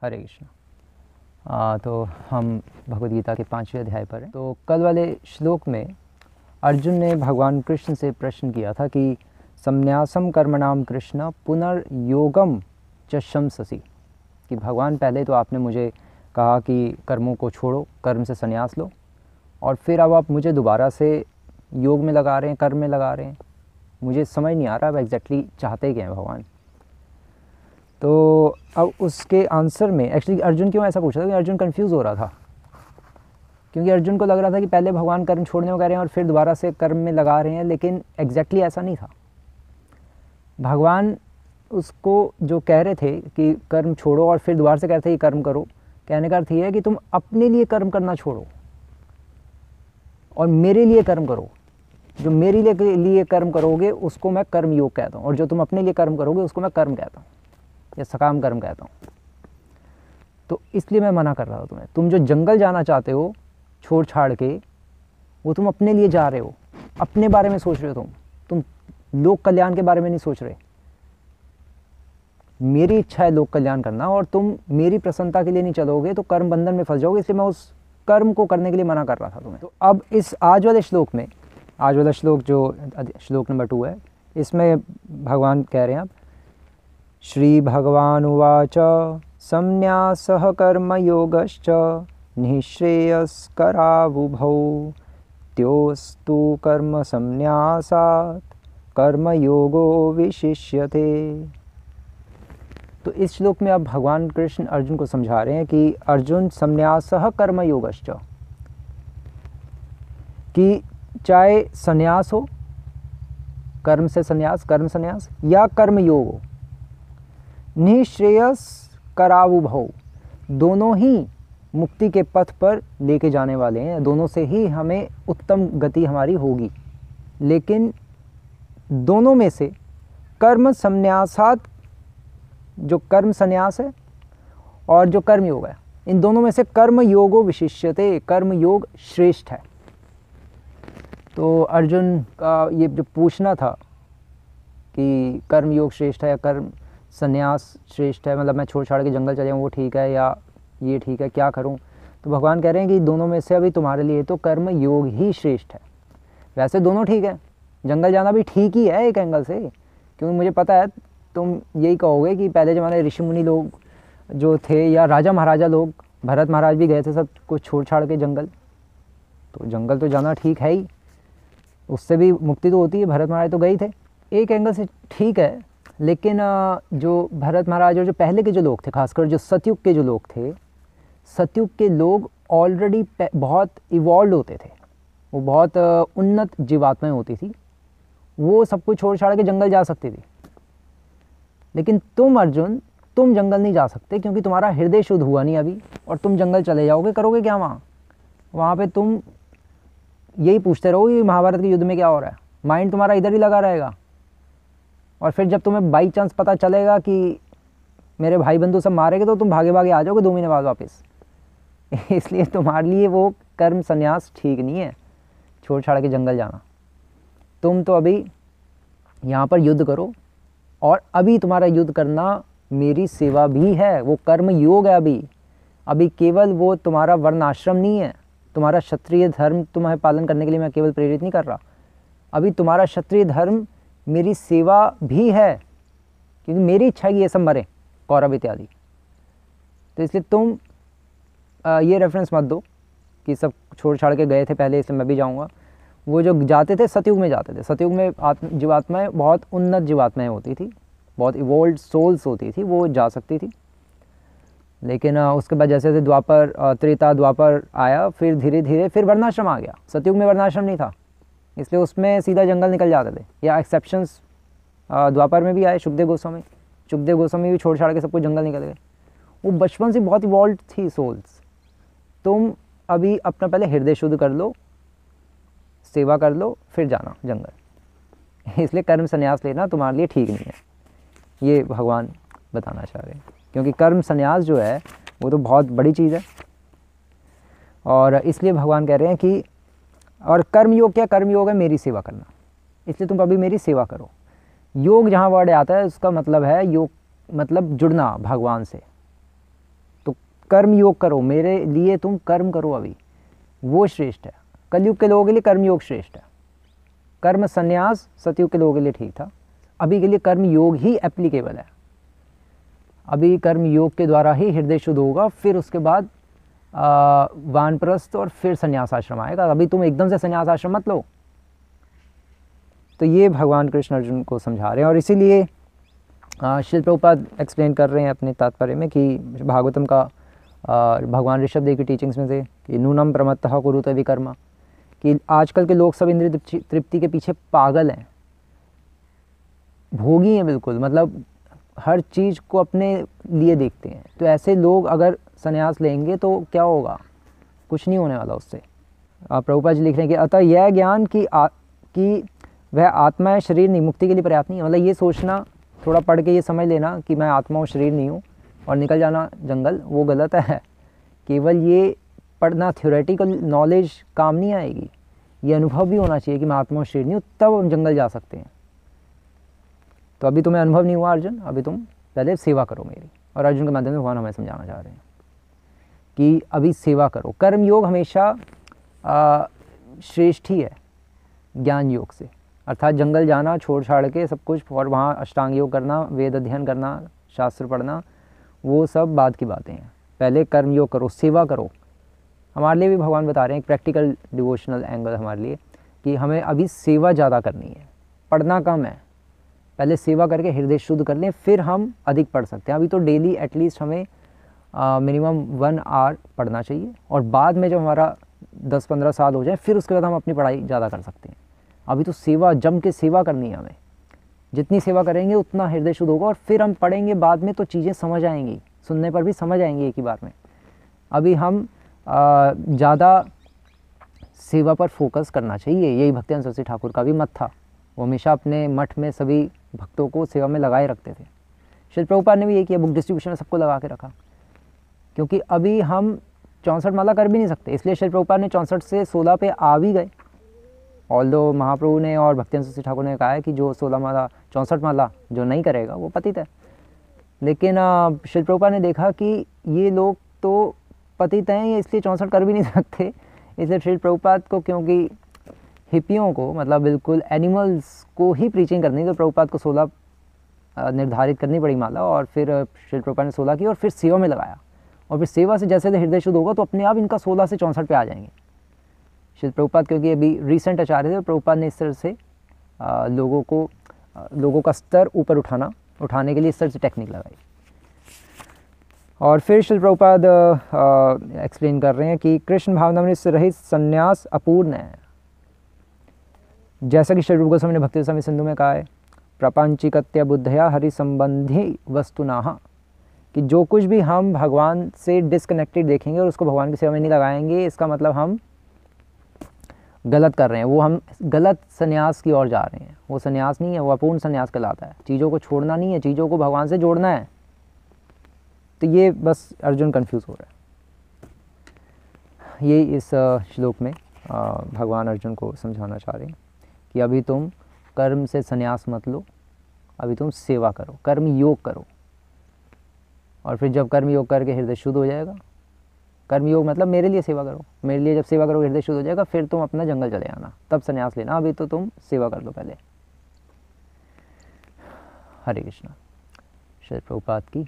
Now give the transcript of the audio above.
हरे कृष्ण। तो हम भगवद गीता के 5वें अध्याय पर हैं। तो कल वाले श्लोक में अर्जुन ने भगवान कृष्ण से प्रश्न किया था कि संन्यासम कर्मणाम कृष्ण पुनर्योगम च शंससि, कि भगवान पहले तो आपने मुझे कहा कि कर्मों को छोड़ो, कर्म से संन्यास लो, और फिर अब आप मुझे दोबारा से योग में लगा रहे हैं, कर्म में लगा रहे हैं। मुझे समझ नहीं आ रहा अब एग्जैक्टली चाहते क्या हैं भगवान। तो अब उसके आंसर में एक्चुअली अर्जुन क्यों ऐसा पूछा था कि अर्जुन कंफ्यूज हो रहा था, क्योंकि अर्जुन को लग रहा था कि पहले भगवान कर्म छोड़ने को कह रहे हैं और फिर दोबारा से कर्म में लगा रहे हैं, लेकिन एग्जैक्टली ऐसा नहीं था। भगवान उसको जो कह रहे थे कि कर्म छोड़ो और फिर दोबारा से कहते हैं कि कर्म करो, कहने का अर्थ ये है कि तुम अपने लिए कर्म करना छोड़ो और मेरे लिए कर्म करो। जो मेरे लिए कर्म करोगे उसको मैं कर्म योग कहता हूँ, और जो तुम अपने लिए कर्म करोगे उसको मैं कर्म कहता हूँ या सकाम कर्म कहता हूँ। तो इसलिए मैं मना कर रहा हूँ तुम्हें। तुम जो जंगल जाना चाहते हो छोड़ छाड़ के, वो तुम अपने लिए जा रहे हो, अपने बारे में सोच रहे हो। तुम लोक कल्याण के बारे में नहीं सोच रहे। मेरी इच्छा है लोक कल्याण करना, और तुम मेरी प्रसन्नता के लिए नहीं चलोगे तो कर्म बंधन में फंस जाओगे। इसलिए मैं उस कर्म को करने के लिए मना कर रहा था तुम्हें। तो अब इस आज वाले श्लोक में, आज वाला श्लोक जो श्लोक नंबर 2 है, इसमें भगवान कह रहे हैं अब श्री भगवान उवाच संन्यासः कर्मयोगश्च निःश्रेयस्करावुभौ त्योस्तु कर्म संन्यासात् कर्मयोगो विशिष्यते। तो इस श्लोक में अब भगवान कृष्ण अर्जुन को समझा रहे हैं कि अर्जुन संन्यासः कर्मयोगश्च, कि चाहे संन्यास हो, कर्म से संन्यास, कर्म संन्यास, या कर्म योग हो, निःश्रेयस करावुभौ, दोनों ही मुक्ति के पथ पर लेके जाने वाले हैं। दोनों से ही हमें उत्तम गति हमारी होगी। लेकिन दोनों में से कर्म संन्यासात, जो कर्म संन्यास है और जो कर्म योग है, इन दोनों में से कर्म योगो विशिष्यते, कर्म योग श्रेष्ठ है। तो अर्जुन का ये जो पूछना था कि कर्म योग श्रेष्ठ है या कर्म संन्यास श्रेष्ठ है, मतलब मैं छोड़ छाड़ के जंगल चले जाऊँ वो ठीक है या ये ठीक है, क्या करूँ? तो भगवान कह रहे हैं कि दोनों में से अभी तुम्हारे लिए तो कर्म योग ही श्रेष्ठ है। वैसे दोनों ठीक है, जंगल जाना भी ठीक ही है एक एंगल से, क्योंकि मुझे पता है तुम यही कहोगे कि पहले ज़माने ऋषि मुनि लोग जो थे या राजा महाराजा लोग, भरत महाराज भी गए थे सब कुछ छोड़ छाड़ के जंगल, तो जंगल तो जाना ठीक है ही, उससे भी मुक्ति तो होती है। भरत महाराज तो गए थे, एक एंगल से ठीक है। लेकिन जो भरत महाराज और जो पहले के जो लोग थे, खासकर जो सतयुग के जो लोग थे, सतयुग के लोग ऑलरेडी बहुत इवॉल्व होते थे, वो बहुत उन्नत जीवात्माएं होती थी, वो सब कुछ छोड़ छाड़ के जंगल जा सकती थी। लेकिन तुम अर्जुन, तुम जंगल नहीं जा सकते, क्योंकि तुम्हारा हृदय शुद्ध हुआ नहीं अभी, और तुम जंगल चले जाओगे, करोगे क्या वहाँ पे तुम यही पूछते रहोगे महाभारत के युद्ध में क्या हो रहा है, माइंड तुम्हारा इधर ही लगा रहेगा। और फिर जब तुम्हें बाई चांस पता चलेगा कि मेरे भाई बंधु सब मारे गए, तो तुम भागे भागे आ जाओगे 2 महीने बाद वापस। इसलिए तुम्हारे लिए वो कर्म संन्यास ठीक नहीं है, छोड़ छाड़ के जंगल जाना। तुम तो अभी यहाँ पर युद्ध करो, और अभी तुम्हारा युद्ध करना मेरी सेवा भी है, वो कर्म योग है। अभी केवल वो तुम्हारा वर्णाश्रम नहीं है, तुम्हारा क्षत्रिय धर्म तुम्हें पालन करने के लिए मैं केवल प्रेरित नहीं कर रहा। अभी तुम्हारा क्षत्रिय धर्म मेरी सेवा भी है, क्योंकि मेरी इच्छा है कि ये सब मरे, कौरव इत्यादि। तो इसलिए तुम ये रेफरेंस मत दो कि सब छोड़ छाड़ के गए थे पहले, इसलिए मैं भी जाऊंगा। वो जो जाते थे सतयुग में जाते थे। सतयुग में जीवात्माएँ बहुत उन्नत जीवात्माएँ होती थी, बहुत इवोल्व सोल्स होती थी, वो जा सकती थी। लेकिन उसके बाद जैसे जैसे द्वापर, त्रेता द्वापर आया, फिर धीरे धीरे फिर वर्णाश्रम आ गया। सतयुग में वर्णाश्रम नहीं था, इसलिए उसमें सीधा जंगल निकल जाते थे। या एक्सेप्शंस द्वापर में भी आए, सुखदेव गोस्वामी भी छोड़ छाड़ के सबको जंगल निकल गए। वो बचपन से बहुत इवॉल्व थी सोल्स। तुम अभी अपना पहले हृदय शुद्ध कर लो, सेवा कर लो, फिर जाना जंगल। इसलिए कर्म संन्यास लेना तुम्हारे लिए ठीक नहीं है, ये भगवान बताना चाह रहे हैं। क्योंकि कर्म संन्यास जो है वो तो बहुत बड़ी चीज़ है, और इसलिए भगवान कह रहे हैं कि और कर्म योग क्या, कर्म योग है मेरी सेवा करना, इसलिए तुम अभी मेरी सेवा करो। योग जहाँ वर्ड आता है उसका मतलब है योग मतलब जुड़ना भगवान से, कर्म योग करो, मेरे लिए तुम कर्म करो, अभी वो श्रेष्ठ है। कलयुग के लोगों के लिए कर्म योग श्रेष्ठ है। कर्म संन्यास सतयुग के लोगों के लिए ठीक था, अभी के लिए कर्म योग ही एप्लीकेबल है। अभी कर्म योग के द्वारा ही हृदय शुद्ध होगा, फिर उसके बाद वानप्रस्थ और फिर संन्यास आश्रम आएगा। अभी तुम एकदम से संन्यास आश्रम मत लो। तो ये भगवान कृष्ण अर्जुन को समझा रहे हैं, और इसीलिए श्रील प्रभुपाद एक्सप्लेन कर रहे हैं अपने तात्पर्य में कि भागवतम का भगवान ऋषभ देव की टीचिंग्स में से कि नूनम प्रमत्तः कुरुते विकर्मा, कि आजकल के लोग सब इंद्रिय तृप्ति के पीछे पागल हैं, भोगी हैं बिल्कुल, मतलब हर चीज़ को अपने लिए देखते हैं। तो ऐसे लोग अगर संन्यास लेंगे तो क्या होगा, कुछ नहीं होने वाला उससे। प्रभुपाद जी लिख रहे हैं कि अतः यह ज्ञान कि वह आत्मा है, शरीर नहीं, मुक्ति के लिए पर्याप्त नहीं है। मतलब ये सोचना, थोड़ा पढ़ के ये समझ लेना कि मैं आत्मा हूँ, शरीर नहीं हूँ, और निकल जाना जंगल, वो गलत है। केवल ये पढ़ना, थ्योरेटिकल नॉलेज काम नहीं आएगी, ये अनुभव भी होना चाहिए कि मैं आत्मा हूँ, शरीर नहीं हूँ, तब हम जंगल जा सकते हैं। तो अभी तुम्हें अनुभव नहीं हुआ अर्जुन, अभी तुम पहले सेवा करो मेरी। और अर्जुन के माध्यम से भगवान हमें समझाना चाह रहे हैं कि अभी सेवा करो। कर्म योग हमेशा श्रेष्ठ ही है ज्ञान योग से, अर्थात जंगल जाना छोड़ छाड़ के सब कुछ, और वहाँ अष्टांग योग करना, वेद अध्ययन करना, शास्त्र पढ़ना, वो सब बाद की बातें हैं। पहले कर्म योग करो, सेवा करो। हमारे लिए भी भगवान बता रहे हैं एक प्रैक्टिकल डिवोशनल एंगल हमारे लिए, कि हमें अभी सेवा ज़्यादा करनी है, पढ़ना कम है। पहले सेवा करके हृदय शुद्ध कर लें, फिर हम अधिक पढ़ सकते हैं। अभी तो डेली एटलीस्ट हमें मिनिमम 1 आवर पढ़ना चाहिए, और बाद में जब हमारा 10-15 साल हो जाए फिर उसके बाद हम अपनी पढ़ाई ज़्यादा कर सकते हैं। अभी तो सेवा, जम के सेवा करनी है हमें। जितनी सेवा करेंगे उतना हृदय शुद्ध होगा, और फिर हम पढ़ेंगे बाद में तो चीज़ें समझ आएंगी, सुनने पर भी समझ आएंगी एक ही बार में। अभी हम ज़्यादा सेवा पर फोकस करना चाहिए। यही भक्तिवेदांत सरस्वती ठाकुर का भी मत था। वो हमेशा अपने मठ में सभी भक्तों को सेवा में लगाए रखते थे। श्रील प्रभुपाद ने भी ये किया, बुक डिस्ट्रीब्यूशन में सबको लगा के रखा, क्योंकि अभी हम 64 माला कर भी नहीं सकते, इसलिए श्रील प्रभुपाद ने 64 से 16 पे आ भी गए। ऑल्दो महाप्रभु ने और भक्तिवेदांत सरस्वती ठाकुर ने कहा है कि जो 16 माला 64 माला जो नहीं करेगा वो पतित है। लेकिन श्रील प्रभुपाद ने देखा कि ये लोग तो पतित हैं, ये इसलिए 64 कर भी नहीं सकते। इसलिए श्रील प्रभुपाद को, क्योंकि हिप्पियों को, मतलब बिल्कुल एनिमल्स को ही प्रीचिंग करनी, तो प्रभुपाद को 16 निर्धारित करनी पड़ी माला, और फिर श्रील प्रभुपाद ने 16 की, और फिर सेवा में लगाया। और फिर सेवा से जैसे हृदय शुद्ध होगा तो अपने आप इनका 16 से 64 पे आ जाएंगे। श्रील प्रभुपाद क्योंकि अभी रिसेंट आचार्य थे, प्रभुपाद ने इस तरह से लोगों का स्तर ऊपर उठाने के लिए इस तरह से टेक्निक लगाई। और फिर श्रील प्रभुपाद एक्सप्लेन कर रहे हैं कि कृष्ण भावनामृत से रहित संन्यास अपूर्ण है। जैसा कि श्री रूप गोस्वामी ने भक्ति रसामृत सिंधु में कहा है, प्रपंचिकत्य बुद्धया हरि संबंधी वस्तुनाः, कि जो कुछ भी हम भगवान से डिस्कनेक्टेड देखेंगे और उसको भगवान की सेवा में नहीं लगाएंगे, इसका मतलब हम गलत कर रहे हैं, वो हम गलत संन्यास की ओर जा रहे हैं। वो संन्यास नहीं है, वो अपूर्ण संन्यास कहलाता है। चीज़ों को छोड़ना नहीं है, चीज़ों को भगवान से जोड़ना है। तो ये बस अर्जुन कंफ्यूज हो रहा है। ये इस श्लोक में भगवान अर्जुन को समझाना चाह रहे हैं कि अभी तुम कर्म से संन्यास मत लो, अभी तुम सेवा करो, कर्म योग करो, और फिर जब कर्म योग करके हृदय शुद्ध हो जाएगा, कर्म योग मतलब मेरे लिए सेवा करो, मेरे लिए जब सेवा करोगे हृदय शुद्ध हो जाएगा, फिर तुम अपना जंगल चले आना, तब संन्यास लेना। अभी तो तुम सेवा कर लो पहले। हरे कृष्णा। श्री प्रभुपाद की